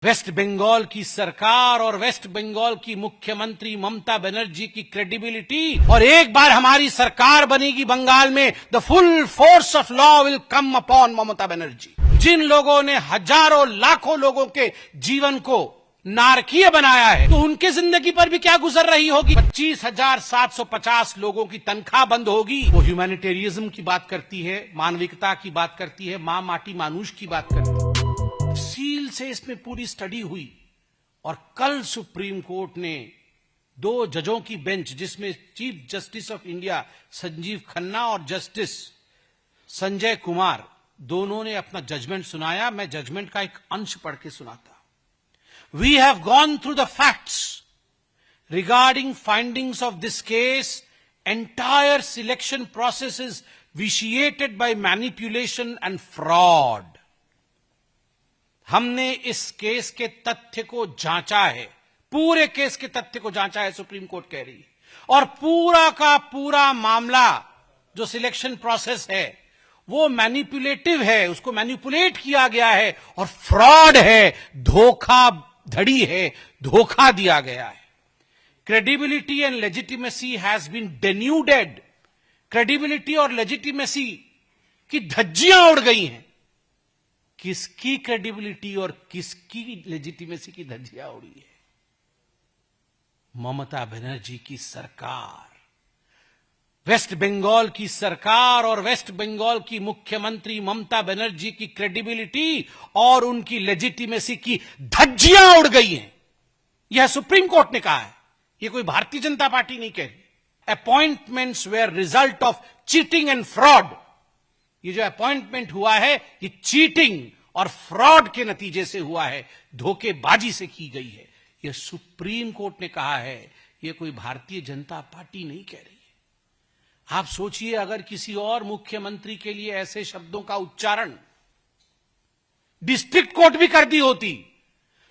Waste Bengal की सरकार और वेस्ट बंगाल की मुख्यमंत्री ममता बनर्जी की क्रेडिबिलिटी और एक बार हमारी सरकार बनेगी बंगाल में, the full force of law will come upon Mamata Banerjee. जिन लोगों ने हजारों लाखों लोगों के जीवन को नारकीय बनाया है, तो उनके जिंदगी पर भी क्या गुजर रही होगी। 25,750 लोगों की तनख्वाह बंद होगी। वो ह्यूमैनिटेरियज्म की बात करती है, मानविकता की बात करती है, मां माटी मानुष की बात करती है। तफसील से इसमें पूरी स्टडी हुई और कल सुप्रीम कोर्ट ने 2 जजों की बेंच, जिसमें chief justice of India Sanjeev Khanna और जस्टिस संजय कुमार, दोनों ने अपना जजमेंट सुनाया। मैं जजमेंट का एक अंश पढ़ के सुनाता। We have gone through the facts regarding findings of this case. Entire selection process is vitiated by manipulation and fraud. हमने इस केस के तथ्य को जांचा है, पूरे केस के तथ्य को जांचा है, सुप्रीम कोर्ट कह रही है। और पूरा का पूरा मामला जो सिलेक्शन प्रोसेस है वो मैनिपुलेटिव है, उसको मैनिपुलेट किया गया है और फ्रॉड है, धोखाधड़ी है, धोखा दिया गया है। Credibility and legitimacy has been denuded. Credibility और लेजिटिमेसी की धज्जियां उड़ गई हैं। किसकी क्रेडिबिलिटी और किसकी लेजिटिमेसी की धज्जियां उड़ी है? ममता बनर्जी की सरकार, वेस्ट बंगाल की सरकार और वेस्ट बंगाल की मुख्यमंत्री ममता बनर्जी की क्रेडिबिलिटी और उनकी लेजिटिमेसी की धज्जियां उड़ गई हैं। यह सुप्रीम कोर्ट ने कहा है, यह कोई भारतीय जनता पार्टी नहीं कह रही। Appointments were result of cheating and fraud. ये जो अपॉइंटमेंट हुआ है, ये चीटिंग और फ्रॉड के नतीजे से हुआ है, धोखेबाजी से की गई है। यह सुप्रीम कोर्ट ने कहा है, यह कोई भारतीय जनता पार्टी नहीं कह रही है। आप सोचिए, अगर किसी और मुख्यमंत्री के लिए ऐसे शब्दों का उच्चारण डिस्ट्रिक्ट कोर्ट भी कर दी होती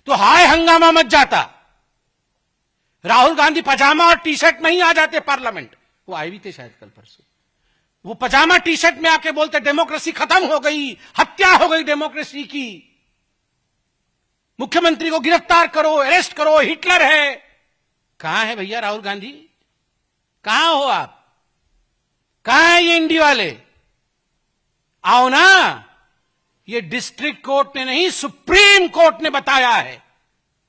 तो हाय हंगामा मच जाता। राहुल गांधी पजामा और टी शर्ट में ही आ जाते पार्लियामेंट। वो आए भी थे शायद कल परसों। वो पजामा टी शर्ट में आके बोलते डेमोक्रेसी खत्म हो गई, हत्या हो गई डेमोक्रेसी की, मुख्यमंत्री को गिरफ्तार करो, अरेस्ट करो, हिटलर है। कहां है भैया राहुल गांधी? कहां हो आप? कहां है ये इंडी वाले? आओ ना। ये डिस्ट्रिक्ट कोर्ट ने नहीं, सुप्रीम कोर्ट ने बताया है।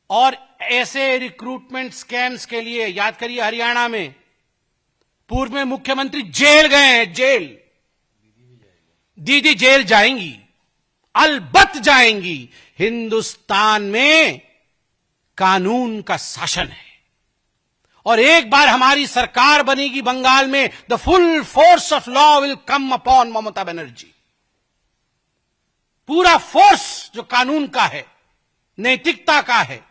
और ऐसे रिक्रूटमेंट स्कैम्स के लिए याद करिए, हरियाणा में पूर्व में मुख्यमंत्री जेल गए हैं। जेल, दीदी जेल जाएंगी, अलबत्त जाएंगी। हिंदुस्तान में कानून का शासन है और एक बार हमारी सरकार बनेगी बंगाल में, the full force of law will come upon Mamata Banerjee. पूरा फोर्स जो कानून का है, नैतिकता का है,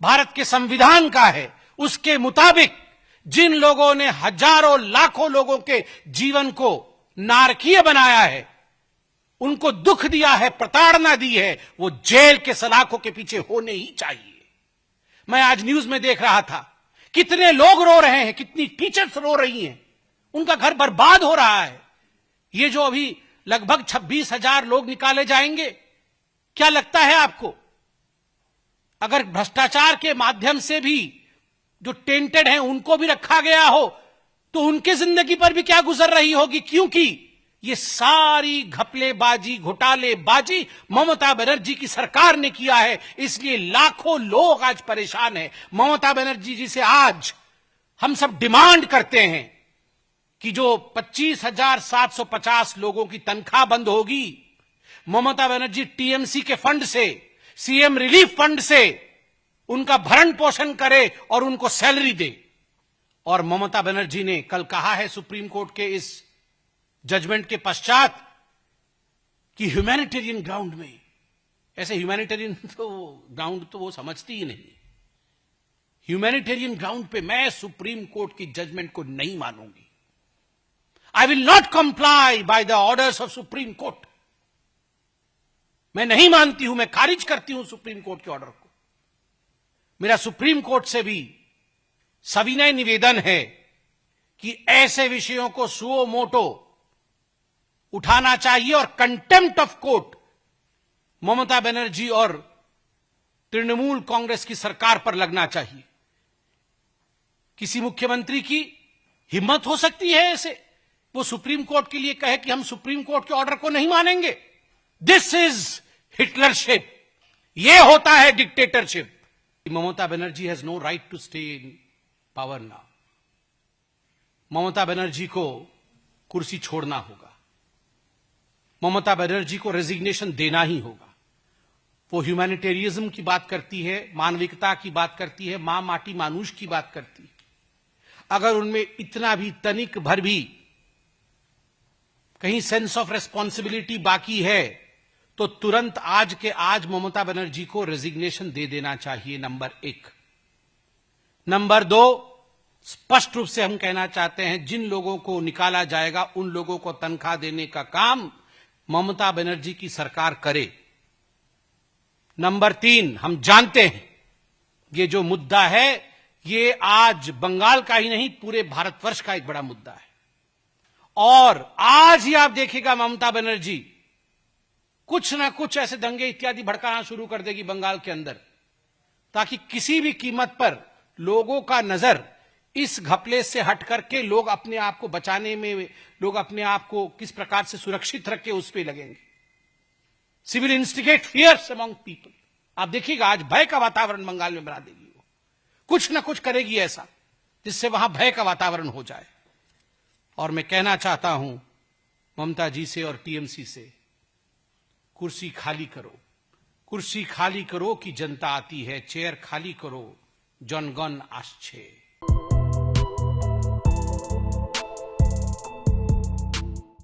भारत के संविधान का है, उसके मुताबिक जिन लोगों ने हजारों लाखों लोगों के जीवन को नारकीय बनाया है, उनको दुख दिया है, प्रताड़ना दी है, वो जेल के सलाखों के पीछे होने ही चाहिए। मैं आज न्यूज में देख रहा था, कितने लोग रो रहे हैं, कितनी टीचर्स रो रही हैं, उनका घर बर्बाद हो रहा है। ये जो अभी लगभग 26,000 लोग निकाले जाएंगे, क्या लगता है आपको, अगर भ्रष्टाचार के माध्यम से भी जो टेंटेड हैं उनको भी रखा गया हो, तो उनके जिंदगी पर भी क्या गुजर रही होगी? क्योंकि ये सारी घपलेबाजी, घोटालेबाजी ममता बनर्जी की सरकार ने किया है। इसलिए लाखों लोग आज परेशान हैं। ममता बनर्जी जी से आज हम सब डिमांड करते हैं कि जो 25,750 लोगों की तनख्वाह बंद होगी, ममता बनर्जी टीएमसी के फंड से, सीएम रिलीफ फंड से उनका भरण पोषण करे और उनको सैलरी दे। और ममता बनर्जी ने कल कहा है सुप्रीम कोर्ट के इस जजमेंट के पश्चात कि ह्यूमैनिटेरियन ग्राउंड में, ऐसे ह्यूमैनिटेरियन तो ग्राउंड तो वो समझती ही नहीं, ह्यूमैनिटेरियन ग्राउंड पे मैं सुप्रीम कोर्ट की जजमेंट को नहीं मानूंगी। I will not comply by the orders of supreme court. मैं नहीं मानती हूं, मैं खारिज करती हूं सुप्रीम कोर्ट के ऑर्डर को। मेरा सुप्रीम कोर्ट से भी सविनय निवेदन है कि ऐसे विषयों को सुओ मोटो उठाना चाहिए और contempt of court Mamata Banerjee और तृणमूल कांग्रेस की सरकार पर लगना चाहिए। किसी मुख्यमंत्री की हिम्मत हो सकती है ऐसे, वो सुप्रीम कोर्ट के लिए कहे कि हम सुप्रीम कोर्ट के ऑर्डर को नहीं मानेंगे। दिस इज हिटलरशिप, ये होता है dictatorship. Mamata Banerjee has no right to stay in power now. Mamata Banerjee को कुर्सी छोड़ना होगा, ममता बनर्जी को रेजिग्नेशन देना ही होगा। वो ह्यूमैनिटेरियज्म की बात करती है, मानविकता की बात करती है, मां माटी मानुष की बात करती है। अगर उनमें इतना भी तनिक भर भी कहीं सेंस ऑफ रेस्पॉन्सिबिलिटी बाकी है तो तुरंत आज के आज ममता बनर्जी को रेजिग्नेशन दे देना चाहिए, नंबर 1। नंबर 2, स्पष्ट रूप से हम कहना चाहते हैं, जिन लोगों को निकाला जाएगा उन लोगों को तनख्वाह देने का काम ममता बनर्जी की सरकार करे। नंबर 3, हम जानते हैं ये जो मुद्दा है ये आज बंगाल का ही नहीं पूरे भारतवर्ष का एक बड़ा मुद्दा है। और आज ही आप देखिएगा ममता बनर्जी कुछ ना कुछ ऐसे दंगे इत्यादि भड़काना शुरू कर देगी बंगाल के अंदर, ताकि किसी भी कीमत पर लोगों का नजर इस घपले से हट करके लोग अपने आप को बचाने में, लोग अपने आप को किस प्रकार से सुरक्षित रखे उस पर लगेंगे। Civil instigate fears among people. आप देखिएगा आज भय का वातावरण बंगाल में बना देगी, वो कुछ ना कुछ करेगी ऐसा जिससे वहां भय का वातावरण हो जाए। और मैं कहना चाहता हूं ममता जी से और टीएमसी से, कुर्सी खाली करो, कुर्सी खाली करो कि जनता आती है, चेयर खाली करो, जनगण आश्चे।